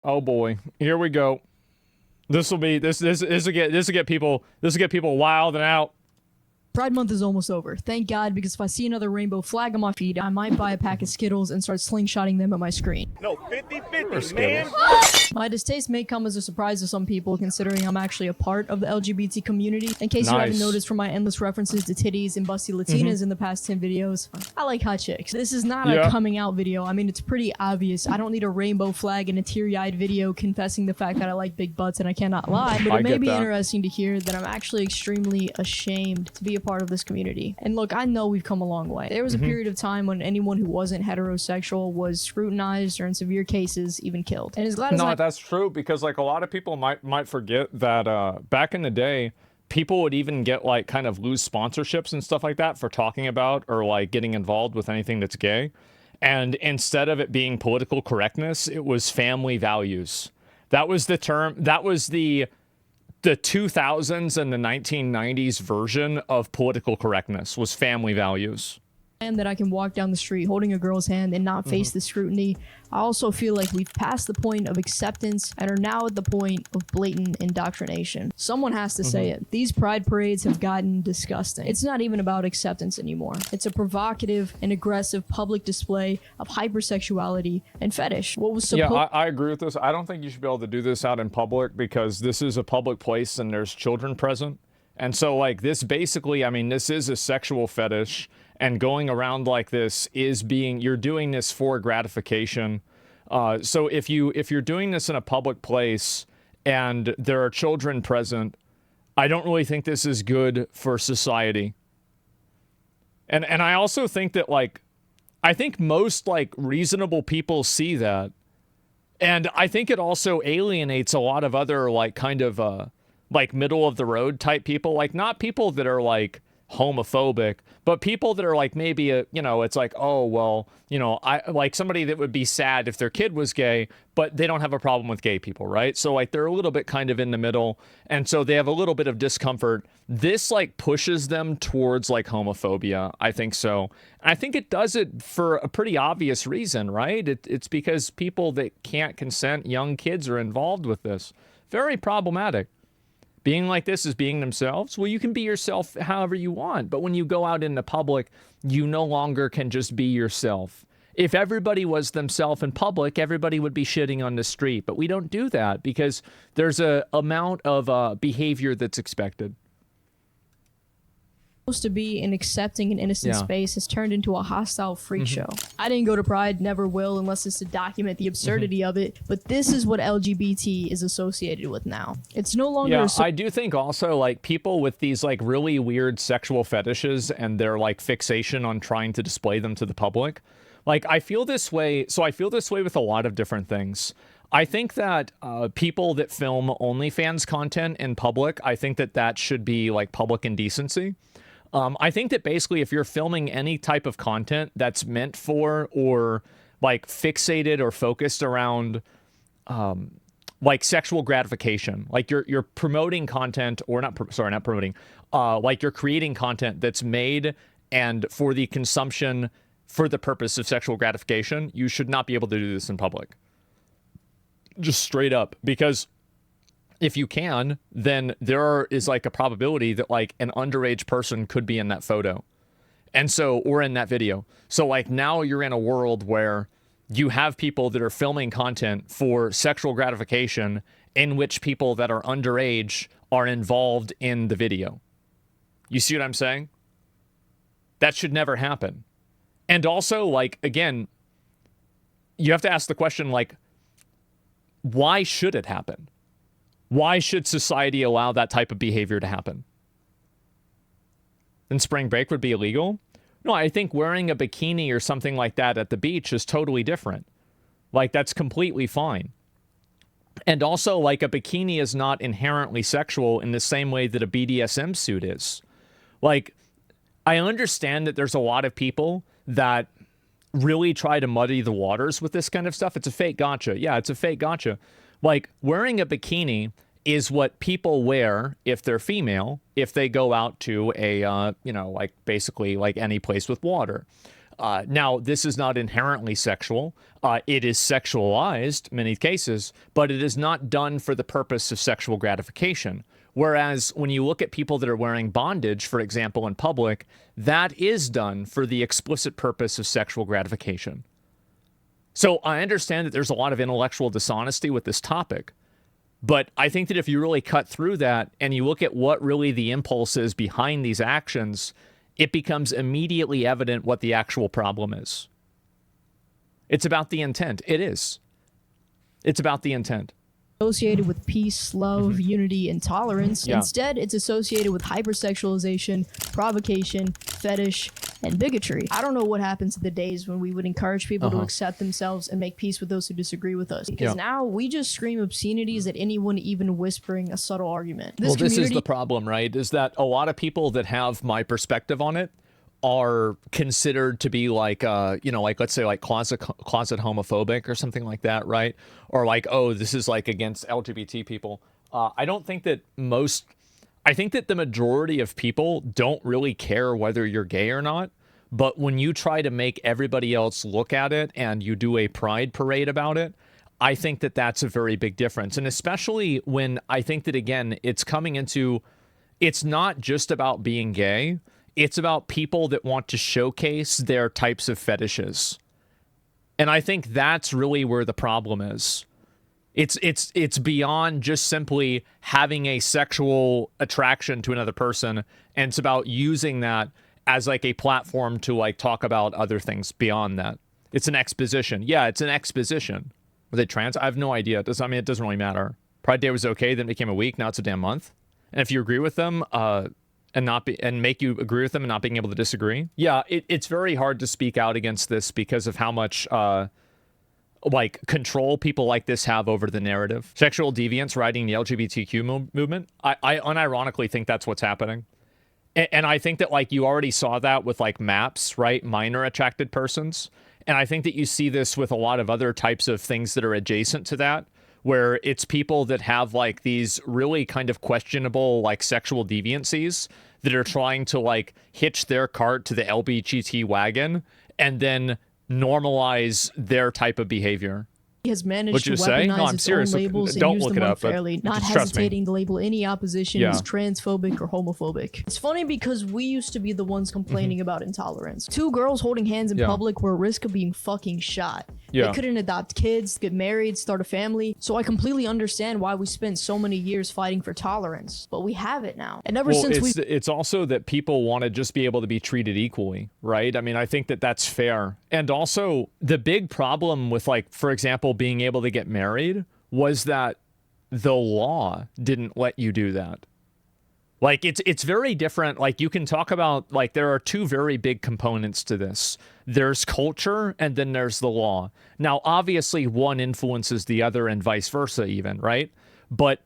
Oh boy, here we go. This will get people wild and out. Pride Month is almost over. Thank God, because if I see another rainbow flag on my feed, I might buy a pack of Skittles and start slingshotting them at my screen. No, 50-50, man. My distaste may come as a surprise to some people, considering I'm actually a part of the LGBT community. In case you haven't noticed from my endless references to titties and busty Latinas in the past 10 videos, I like hot chicks. This is not a coming out video. I mean, it's pretty obvious. I don't need a rainbow flag and a teary-eyed video confessing the fact that I like big butts and I cannot lie. But it may be interesting to hear that I'm actually extremely ashamed to be a part of this community. And look, I know we've come a long way. There was a period of time when anyone who wasn't heterosexual was scrutinized or in severe cases even killed. And as glad as that's true, because like a lot of people might forget that back in the day, people would even get like kind of lose sponsorships and stuff like that for talking about or like getting involved with anything that's gay. And instead of it being political correctness, it was family values. That was the term. That was the 2000s and the 1990s version of political correctness, was family values. That I can walk down the street holding a girl's hand and not face the scrutiny. I also feel like we've passed the point of acceptance and are now at the point of blatant indoctrination. Someone has to say it. These pride parades have gotten disgusting. It's not even about acceptance anymore. It's a provocative and aggressive public display of hypersexuality and fetish. What was supposed— I agree with this. I don't think you should be able to do this out in public because this is a public place and there's children present. And so like this basically, I mean, this is a sexual fetish. And going around like this is you're doing this for gratification. So if you're doing this in a public place and there are children present, I don't really think this is good for society. And I also think that like, I think most like reasonable people see that. And I think it also alienates a lot of other like kind of like middle of the road type people, like not people that are like homophobic, but people that are like maybe it's like, oh well, I like somebody that would be sad if their kid was gay, but they don't have a problem with gay people, right? So like they're a little bit kind of in the middle, and so they have a little bit of discomfort. This like pushes them towards like homophobia, I think so. And I think it does it for a pretty obvious reason, right? It's because people that can't consent, young kids, are involved with this. Very problematic. Being like this is being themselves. Well, you can be yourself however you want, but when you go out in the public, you no longer can just be yourself. If everybody was themselves in public, everybody would be shitting on the street, but we don't do that because there's a amount of behavior that's expected. To be an accepting and innocent space has turned into a hostile freak show. I didn't go to Pride, never will, unless it's to document the absurdity of it, but this is what LGBT is associated with now. It's no longer I do think also like people with these like really weird sexual fetishes and their like fixation on trying to display them to the public. Like I feel this way, so I feel this way with a lot of different things. I think that people that film OnlyFans content in public, I think that should be like public indecency. I think that basically if you're filming any type of content that's meant for or like fixated or focused around like sexual gratification, like you're promoting content or not promoting, like you're creating content that's made and for the consumption for the purpose of sexual gratification, you should not be able to do this in public. Just straight up, because if you can, then there is like a probability that like an underage person could be in that photo. And so, or in that video. So like now you're in a world where you have people that are filming content for sexual gratification in which people that are underage are involved in the video. You see what I'm saying? That should never happen. And also like, again, you have to ask the question like, why should it happen? Why should society allow that type of behavior to happen? Then spring break would be illegal? No, I think wearing a bikini or something like that at the beach is totally different. Like, that's completely fine. And also, like, a bikini is not inherently sexual in the same way that a BDSM suit is. Like, I understand that there's a lot of people that really try to muddy the waters with this kind of stuff. It's a fake gotcha. Yeah, it's a fake gotcha. Like, wearing a bikini is what people wear if they're female, if they go out to a, like basically like any place with water. Now, this is not inherently sexual. It is sexualized in many cases, but it is not done for the purpose of sexual gratification. Whereas when you look at people that are wearing bondage, for example, in public, that is done for the explicit purpose of sexual gratification. So I understand that there's a lot of intellectual dishonesty with this topic, but I think that if you really cut through that and you look at what really the impulse is behind these actions, it becomes immediately evident what the actual problem is. It's about the intent. It is. It's about the intent. Associated with peace, love, unity, and tolerance. Yeah. Instead, it's associated with hypersexualization, provocation, fetish, and bigotry. I don't know what happened to the days when we would encourage people to accept themselves and make peace with those who disagree with us. Because now we just scream obscenities at anyone even whispering a subtle argument. This is the problem, right? Is that a lot of people that have my perspective on it are considered to be like, like, let's say, like closet homophobic or something like that, right? Or like, oh, this is like against LGBT people. I don't think that I think that the majority of people don't really care whether you're gay or not. But when you try to make everybody else look at it and you do a pride parade about it, I think that that's a very big difference. And especially when I think that, again, it's not just about being gay. It's about people that want to showcase their types of fetishes. And I think that's really where the problem is. It's beyond just simply having a sexual attraction to another person, and it's about using that as like a platform to like talk about other things beyond that. It's an exposition. Yeah, it's an exposition. Were they trans? I have no idea. It doesn't really matter. Pride Day was okay, then it became a week, now it's a damn month. And if you agree with them, and make you agree with them and not being able to disagree. Yeah, it's very hard to speak out against this because of how much control people like this have over the narrative. Sexual deviants riding the LGBTQ movement. I unironically think that's what's happening. And I think that like you already saw that with like MAPS, right? Minor attracted persons. And I think that you see this with a lot of other types of things that are adjacent to that, where it's people that have like these really kind of questionable like sexual deviancies that are trying to like hitch their cart to the LGBT wagon and then normalize their type of behavior. He has managed to weaponize its own labels and use them unfairly, not hesitating to label any opposition as transphobic or homophobic. It's funny because we used to be the ones complaining about intolerance. Two girls holding hands in public were at risk of being fucking shot. They couldn't adopt kids, get married, start a family. So I completely understand why we spent so many years fighting for tolerance. But we have it now. And it's also that people want to just be able to be treated equally, right? I mean, I think that that's fair. And also the big problem with, like, for example, being able to get married was that the law didn't let you do that. Like, it's very different. Like, you can talk about, like, there are two very big components to this. There's culture, and then there's the law. Now, obviously, one influences the other and vice versa even, right? But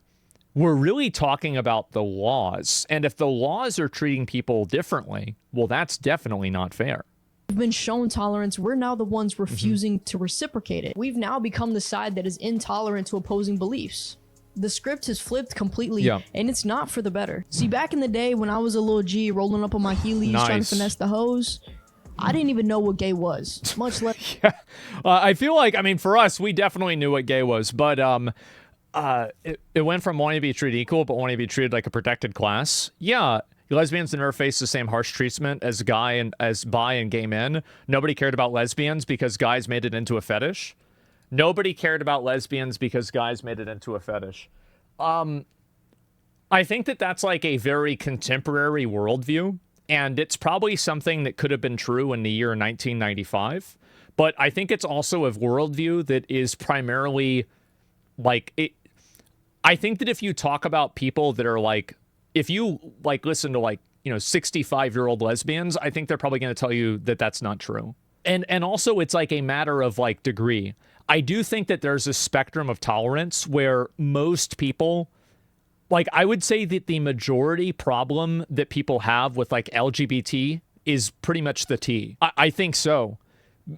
we're really talking about the laws. And if the laws are treating people differently, well, that's definitely not fair. We've been shown tolerance. We're now the ones refusing to reciprocate it. We've now become the side that is intolerant to opposing beliefs. The script has flipped completely, and it's not for the better. See, back in the day when I was a little G rolling up on my Heelys trying to finesse the hoes, I didn't even know what gay was, much less. I feel like, I mean, for us, we definitely knew what gay was, but it went from wanting to be treated equal, but wanting to be treated like a protected class. Yeah, lesbians never faced the same harsh treatment as bi and gay men. Nobody cared about lesbians because guys made it into a fetish. Nobody cared about lesbians because guys made it into a fetish. I think that that's like a very contemporary worldview, and it's probably something that could have been true in the year 1995. But I think it's also a worldview that is primarily like it. I think that if you talk about people that are like, if you like listen to like, 65-year-old lesbians, I think they're probably going to tell you that that's not true. And also it's like a matter of like degree. I do think that there's a spectrum of tolerance where most people, like I would say that the majority problem that people have with like LGBT is pretty much the T. I think so.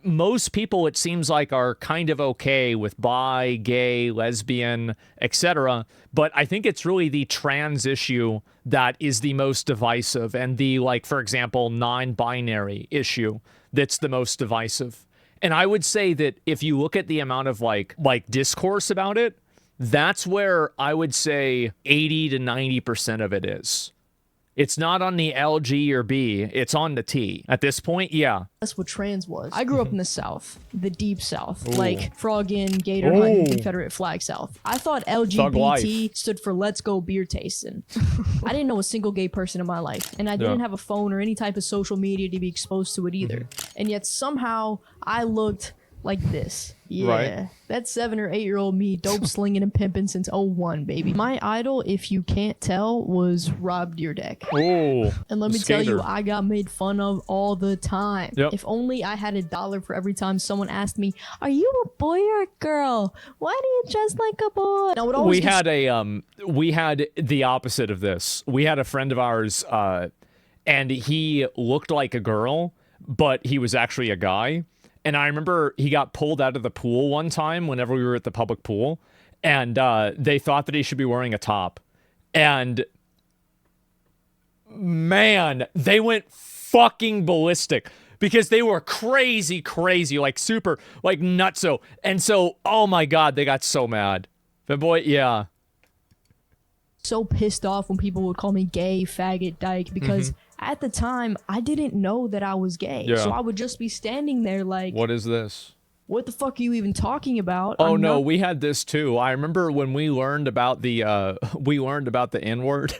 most people, it seems like, are kind of okay with bi, gay, lesbian, etc. But I think it's really the trans issue that is the most divisive, and the, like, for example, non-binary issue that's the most divisive. And I would say that if you look at the amount of like discourse about it, that's where I would say 80 to 90% of it is. It's not on the L, G, or B. It's on the T. At this point, yeah. That's what trans was. I grew up in the South, the deep South, like frogging, gator hunting, Confederate flag South. I thought LGBT stood for let's go beer tasting. I didn't know a single gay person in my life, and I didn't have a phone or any type of social media to be exposed to it either. And yet somehow I looked like this. Yeah, right. That's 7 or 8 year old me, dope slinging and pimping since '01, baby. My idol, if you can't tell, was Rob Deerdeck. Oh, and let me tell you, I got made fun of all the time. Yep. If only I had $1 for every time someone asked me, "Are you a boy or a girl? Why do you dress like a boy?" Now, we had the opposite of this. We had a friend of ours, and he looked like a girl, but he was actually a guy. And I remember he got pulled out of the pool one time whenever we were at the public pool, and they thought that he should be wearing a top. And man, they went fucking ballistic because they were crazy, like super, like nutso. And so, oh my God, they got so mad. But boy, yeah. So pissed off when people would call me gay, faggot, dyke, because at the time I didn't know that I was gay. Yeah. So I would just be standing there like, what is this? What the fuck are you even talking about? Oh no, we had this too. I remember when we learned about the N-word.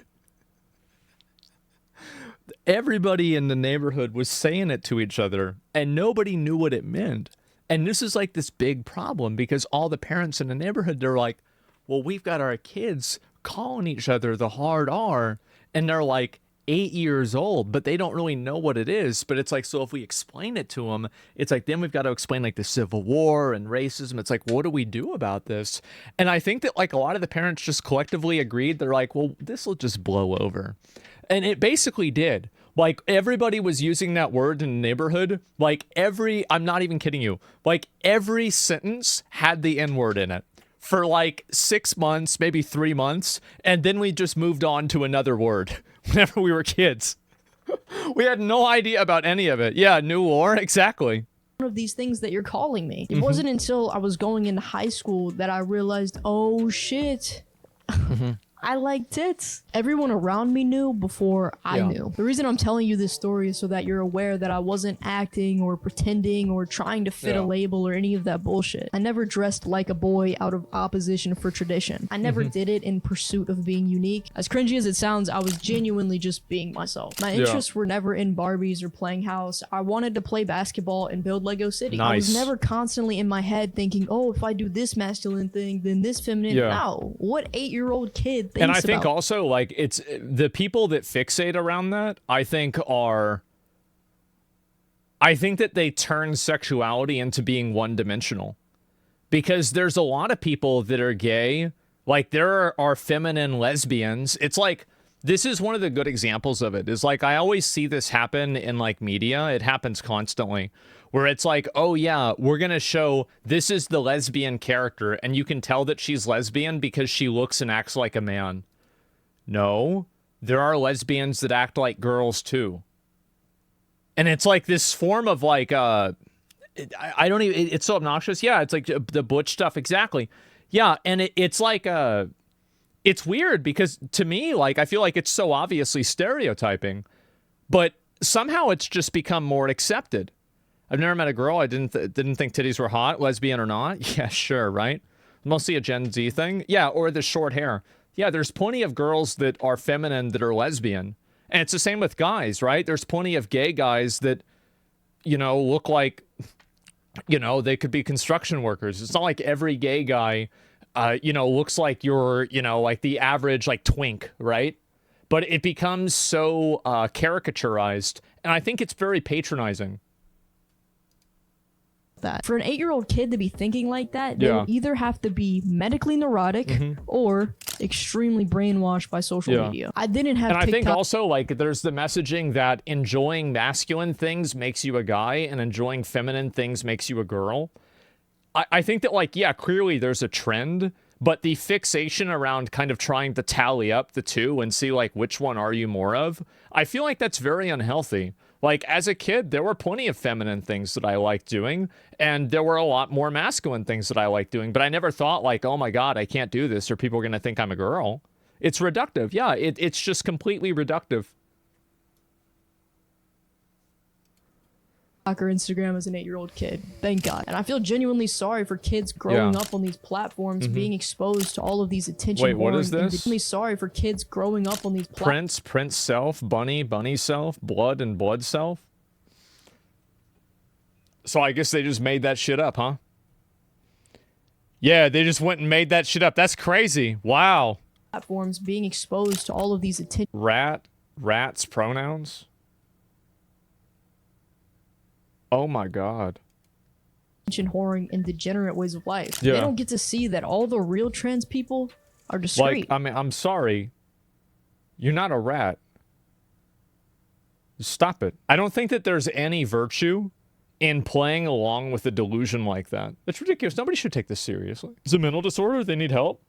Everybody in the neighborhood was saying it to each other, and nobody knew what it meant. And this is like this big problem because all the parents in the neighborhood, they're like, well, we've got our kids calling each other the hard R, and they're like 8 years old, but they don't really know what it is. But it's like, so if we explain it to them, it's like, then we've got to explain like the Civil War and racism. It's like, what do we do about this? And I think that like a lot of the parents just collectively agreed. They're like, well, this will just blow over. And it basically did. Like everybody was using that word in the neighborhood. Like I'm not even kidding you. Like every sentence had the N-word in it. For like 6 months, maybe 3 months, and then we just moved on to another word whenever we were kids. We had no idea about any of it. Yeah, new war, exactly. One of these things that you're calling me. It wasn't until I was going into high school that I realized, oh shit. I like tits. Everyone around me knew before I knew. The reason I'm telling you this story is so that you're aware that I wasn't acting or pretending or trying to fit a label or any of that bullshit. I never dressed like a boy out of opposition for tradition. I never did it in pursuit of being unique. As cringy as it sounds, I was genuinely just being myself. My interests were never in Barbies or playing house. I wanted to play basketball and build Lego City. I was never constantly in my head thinking, oh, if I do this masculine thing, then this feminine. No. What 8-year-old kid thinks and I think about? Also, like, it's the people that fixate around that, I think that they turn sexuality into being one-dimensional. Because there's a lot of people that are gay, like there are feminine lesbians. It's like, this is one of the good examples of it, is like, I always see this happen in like media. It happens constantly, where it's like, oh yeah, we're going to show this is the lesbian character, and you can tell that she's lesbian because she looks and acts like a man. No, there are lesbians that act like girls too. And it's like this form of like, I don't even, it's so obnoxious. Yeah, it's like the butch stuff, exactly. Yeah, and it's like, it's weird because to me, like, I feel like it's so obviously stereotyping, but somehow it's just become more accepted. I've never met a girl I didn't think titties were hot, lesbian or not. Yeah, sure, right? Mostly a Gen Z thing. Yeah, or the short hair. Yeah, there's plenty of girls that are feminine that are lesbian. And it's the same with guys, right? There's plenty of gay guys that, you know, look like, you know, they could be construction workers. It's not like every gay guy, you know, looks like you're, you know, like the average, like, twink, right? But it becomes so caricaturized. And I think it's very patronizing. that. For an 8-year-old kid to be thinking like that, they Yeah. will either have to be medically neurotic or extremely brainwashed by social media. I didn't have And I think TikTok. also, like, there's the messaging that enjoying masculine things makes you a guy and enjoying feminine things makes you a girl. I think that, like, yeah, clearly there's a trend, but the fixation around kind of trying to tally up the two and see, like, which one are you more of, I feel like that's very unhealthy. Like, as a kid, there were plenty of feminine things that I liked doing, and there were a lot more masculine things that I liked doing, but I never thought, like, oh my God, I can't do this, or people are going to think I'm a girl. It's reductive. Yeah, it's just completely reductive. Or Instagram as an 8-year-old kid. Thank God. And I feel genuinely sorry for kids growing up on these platforms, being exposed to all of these attention. Wait, what is this? Genuinely sorry for kids growing up on these platforms. Prince self, bunny self, blood and blood self. So I guess they just made that shit up, huh? Yeah, they just went and made that shit up. That's crazy. Wow. Platforms being exposed to all of these attention. Rats pronouns. Oh my God. Whoring and degenerate ways of life. Yeah. They don't get to see that all the real trans people are discreet. Like, I mean, I'm sorry. You're not a rat. Stop it. I don't think that there's any virtue in playing along with a delusion like that. It's ridiculous. Nobody should take this seriously. It's a mental disorder. They need help.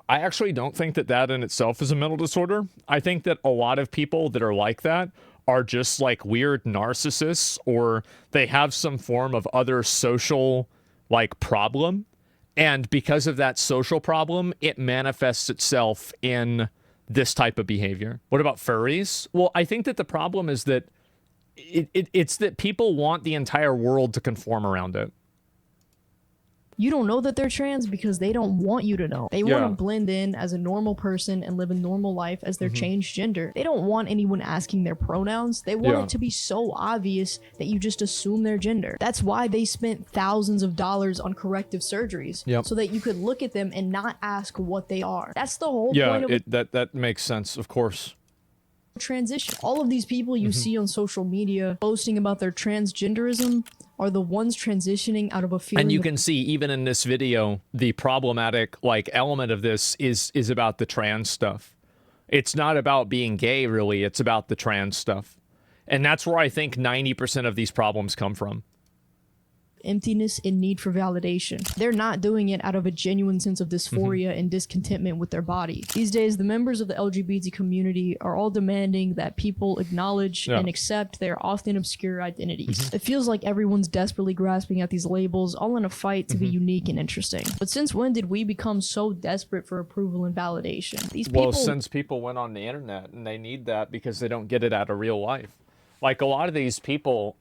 I actually don't think that that in itself is a mental disorder. I think that a lot of people that are like that are just like weird narcissists, or they have some form of other social like problem. And because of that social problem, it manifests itself in this type of behavior. What about furries? Well, I think that the problem is that it's that people want the entire world to conform around it. You don't know that they're trans because they don't want you to know. They want to blend in as a normal person and live a normal life as their changed gender. They don't want anyone asking their pronouns. They want it to be so obvious that you just assume their gender. That's why they spent thousands of dollars on corrective surgeries, so that you could look at them and not ask what they are. That's the whole point of that makes sense, of course. Transition. All of these people you see on social media posting about their transgenderism are the ones transitioning out of a feeling. And you can see even in this video, the problematic like element of this is about the trans stuff. It's not about being gay, really. It's about the trans stuff. And that's where I think 90% of these problems come from. Emptiness and need for validation. They're not doing it out of a genuine sense of dysphoria and discontentment with their body. These days, the members of the LGBT community are all demanding that people acknowledge and accept their often obscure identities. It feels like everyone's desperately grasping at these labels, all in a fight to be unique and interesting. But since when did we become so desperate for approval and validation? These people, well, since people went on the internet, and they need that because they don't get it out of real life. Like a lot of these people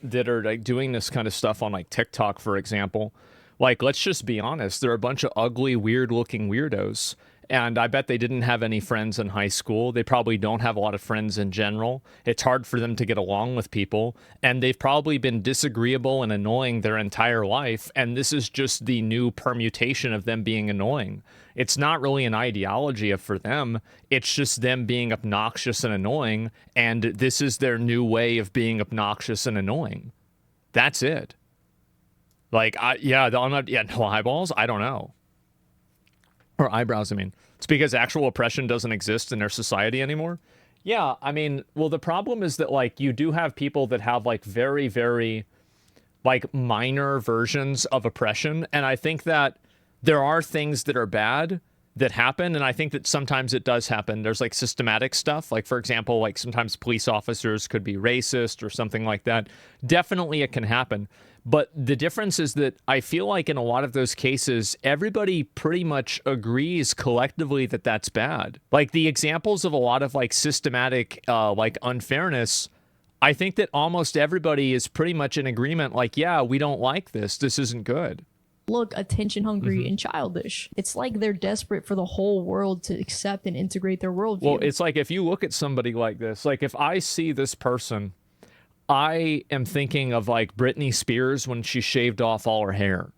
that are like doing this kind of stuff on like TikTok, for example, like, let's just be honest, they're a bunch of ugly, weird looking weirdos. And I bet they didn't have any friends in high school. They probably don't have a lot of friends in general. It's hard for them to get along with people. And they've probably been disagreeable and annoying their entire life. And this is just the new permutation of them being annoying. It's not really an ideology for them. It's just them being obnoxious and annoying. And this is their new way of being obnoxious and annoying. That's it. Like, no eyeballs? I don't know. Or eyebrows, I mean. It's because actual oppression doesn't exist in their society anymore. Yeah, I mean, well, the problem is that, like, you do have people that have, like, very, very, like, minor versions of oppression. And I think that there are things that are bad that happen. And I think that sometimes it does happen. There's, like, systematic stuff. Like, for example, like, sometimes police officers could be racist or something like that. Definitely it can happen. But the difference is that I feel like in a lot of those cases, everybody pretty much agrees collectively that that's bad. Like the examples of a lot of like systematic like unfairness, I think that almost everybody is pretty much in agreement. Like, yeah, we don't like this. This isn't good. Look attention hungry and childish. It's like they're desperate for the whole world to accept and integrate their worldview. Well, it's like if you look at somebody like this, like if I see this person, I am thinking of like Britney Spears when she shaved off all her hair.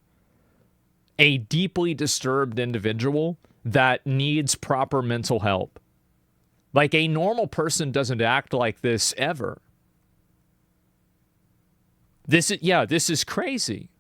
A deeply disturbed individual that needs proper mental help. Like a normal person doesn't act like this ever. This is crazy.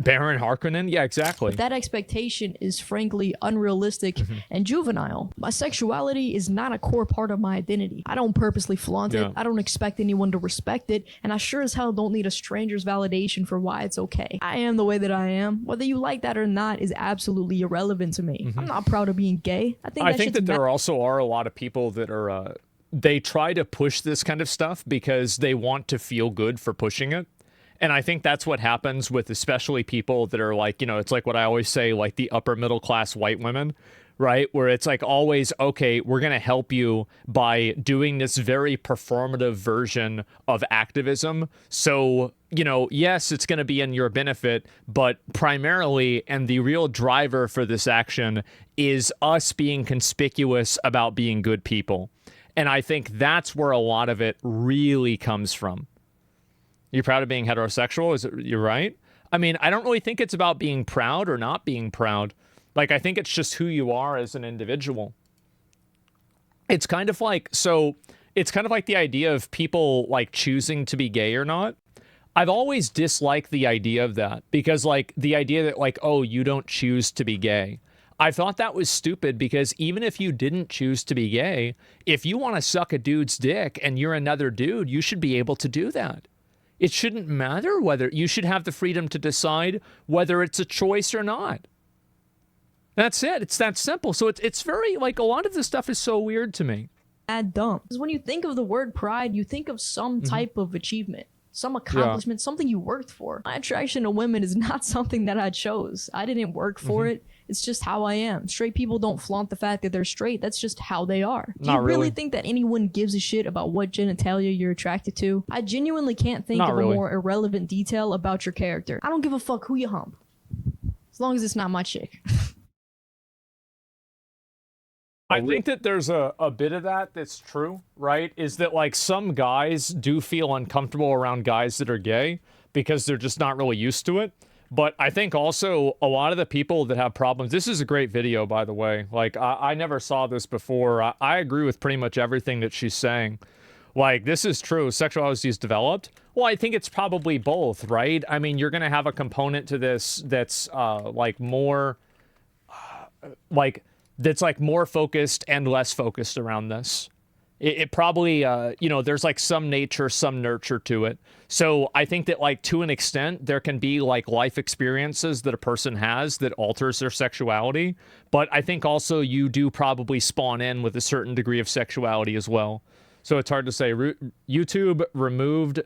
Baron Harkonnen? Yeah, exactly. But that expectation is frankly unrealistic and juvenile. My sexuality is not a core part of my identity. I don't purposely flaunt it. I don't expect anyone to respect it. And I sure as hell don't need a stranger's validation for why it's okay. I am the way that I am. Whether you like that or not is absolutely irrelevant to me. I'm not proud of being gay. I think that there also are a lot of people that are, they try to push this kind of stuff because they want to feel good for pushing it. And I think that's what happens with especially people that are like, you know, it's like what I always say, like the upper middle class white women, right? Where it's like always, okay, we're going to help you by doing this very performative version of activism. So, you know, yes, it's going to be in your benefit, but primarily, and the real driver for this action is us being conspicuous about being good people. And I think that's where a lot of it really comes from. You're proud of being heterosexual? You're right? I mean, I don't really think it's about being proud or not being proud. Like, I think it's just who you are as an individual. It's kind of like, it's kind of like the idea of people, like, choosing to be gay or not. I've always disliked the idea of that because, like, the idea that, like, oh, you don't choose to be gay. I thought that was stupid because even if you didn't choose to be gay, if you want to suck a dude's dick and you're another dude, you should be able to do that. It shouldn't matter whether you should have the freedom to decide whether it's a choice or not. That's it. It's that simple. So it's very, like, a lot of this stuff is so weird to me. Dumb. Because when you think of the word pride, you think of some type of achievement, some accomplishment, something you worked for. My attraction to women is not something that I chose. I didn't work for it. It's just how I am. Straight people don't flaunt the fact that they're straight. That's just how they are. Do you really think that anyone gives a shit about what genitalia you're attracted to? I genuinely can't think of a more irrelevant detail about your character. I don't give a fuck who you hump, as long as it's not my chick. I think that there's a bit of that that's true, right? Is that, like, some guys do feel uncomfortable around guys that are gay because they're just not really used to it. But I think also a lot of the people that have problems, this is a great video, by the way. Like, I never saw this before. I agree with pretty much everything that she's saying. Like, this is true. Sexuality is developed. Well, I think it's probably both, right? I mean, you're going to have a component to this that's, like, more, that's, like, more focused and less focused around this. It probably, you know, there's, like, some nature, some nurture to it. So I think that, like, to an extent, there can be, like, life experiences that a person has that alters their sexuality. But I think also you do probably spawn in with a certain degree of sexuality as well. So it's hard to say. YouTube removed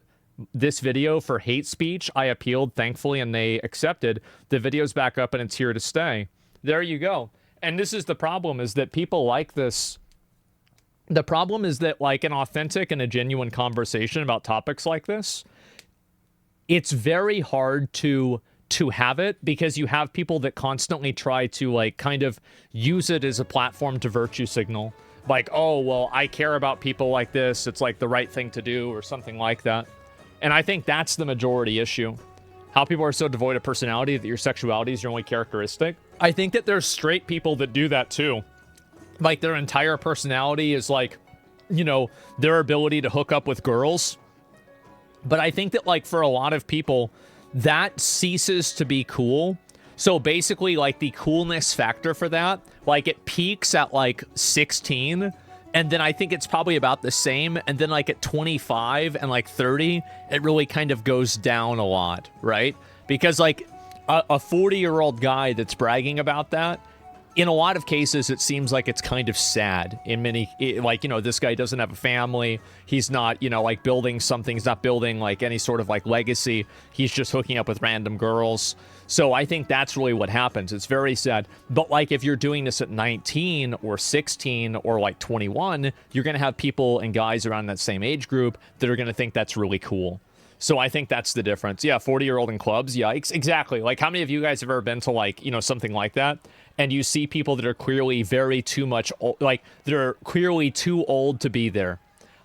this video for hate speech. I appealed, thankfully, and they accepted. The video's back up and it's here to stay. There you go. And this is the problem, is that people like this. The problem is that, like, an authentic and a genuine conversation about topics like this, it's very hard to have it because you have people that constantly try to, like, kind of use it as a platform to virtue signal. Like, oh, well, I care about people like this. It's, like, the right thing to do or something like that. And I think that's the majority issue. How people are so devoid of personality that your sexuality is your only characteristic. I think that there's straight people that do that too. Like, their entire personality is, like, you know, their ability to hook up with girls. But I think that, like, for a lot of people, that ceases to be cool. So basically, like, the coolness factor for that, like, it peaks at, like, 16. And then I think it's probably about the same. And then, like, at 25 and, like, 30, it really kind of goes down a lot, right? Because, like, a 40-year-old guy that's bragging about that, in a lot of cases, it seems like it's kind of sad. In many, like, you know, this guy doesn't have a family. He's not, you know, like, building something. He's not building, like, any sort of, like, legacy. He's just hooking up with random girls. So I think that's really what happens. It's very sad. But, like, if you're doing this at 19 or 16 or, like, 21, you're going to have people and guys around that same age group that are going to think that's really cool. So I think that's the difference. Yeah, 40-year-old in clubs, yikes. Exactly. Like, how many of you guys have ever been to, like, you know, something like that? And you see people that are clearly very too much, like, they're clearly too old to be there.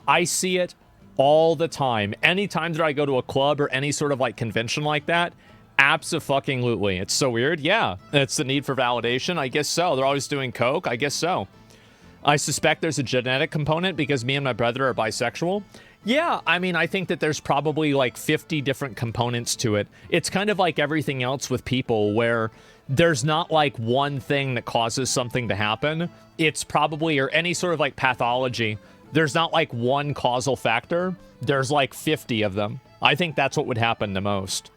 I see it all the time. Anytime that I go to a club or any sort of, like, convention like that, abso-fucking-lutely. It's so weird. Yeah, it's the need for validation. I guess so. They're always doing coke. I guess so. I suspect there's a genetic component because me and my brother are bisexual. Yeah, I mean, I think that there's probably like 50 different components to it. It's kind of like everything else with people where there's not like one thing that causes something to happen. It's probably, or any sort of like pathology, there's not like one causal factor. There's like 50 of them. I think that's what would happen the most.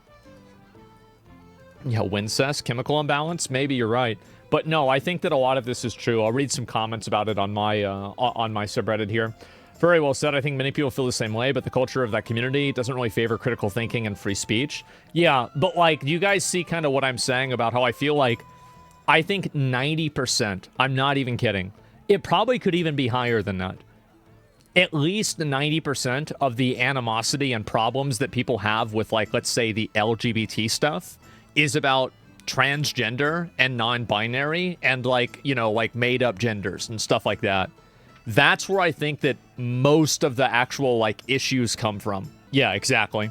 Yeah, Wincest, chemical imbalance, maybe you're right. But no, I think that a lot of this is true. I'll read some comments about it on my subreddit here. Very well said. I think many people feel the same way, but the culture of that community doesn't really favor critical thinking and free speech. Yeah, but like, do you guys see kind of what I'm saying about how I feel like, I think 90%, I'm not even kidding, it probably could even be higher than that. At least 90% of the animosity and problems that people have with, like, let's say the LGBT stuff is about transgender and non-binary and, like, you know, like made-up genders and stuff like that. That's where I think that most of the actual, like, issues come from. Yeah, exactly.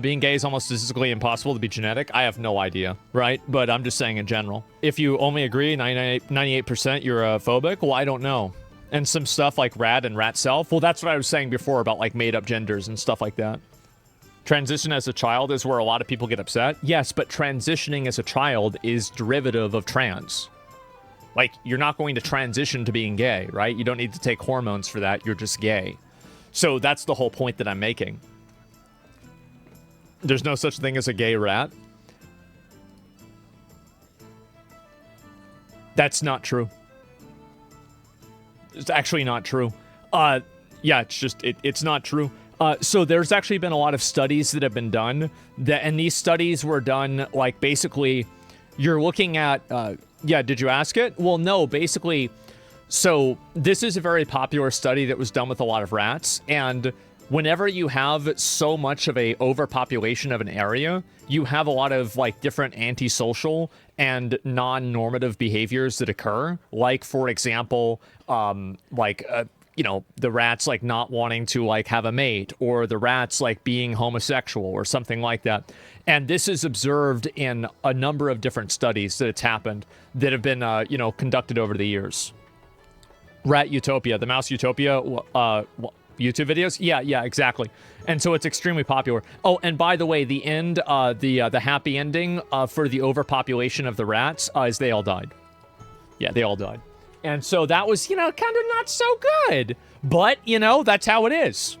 Being gay is almost statistically impossible to be genetic. I have no idea, right? But I'm just saying in general. If you only agree 98% you're phobic, well, I don't know. And some stuff like rad and rat self, well, that's what I was saying before about, like, made-up genders and stuff like that. Transition as a child is where a lot of people get upset. Yes, but transitioning as a child is derivative of trans. Like, you're not going to transition to being gay, right? You don't need to take hormones for that. You're just gay. So that's the whole point that I'm making. There's no such thing as a gay rat. That's not true. It's actually not true. Yeah, it's just, it's not true. So there's actually been a lot of studies that have been done, and these studies were done, like, basically, you're looking at, yeah, did you ask it? Well, no, basically, so this is a very popular study that was done with a lot of rats, and whenever you have so much of a overpopulation of an area, you have a lot of, like, different antisocial and non-normative behaviors that occur, like, for example, you know, the rats, like, not wanting to, like, have a mate, or the rats, like, being homosexual or something like that. And this is observed in a number of different studies that it's happened that have been, you know, conducted over the years. Rat Utopia, the Mouse Utopia, YouTube videos? Yeah, exactly. And so it's extremely popular. Oh, and by the way, the end, the happy ending for the overpopulation of the rats is they all died. Yeah, they all died. And so that was, you know, kind of not so good. But, you know, that's how it is.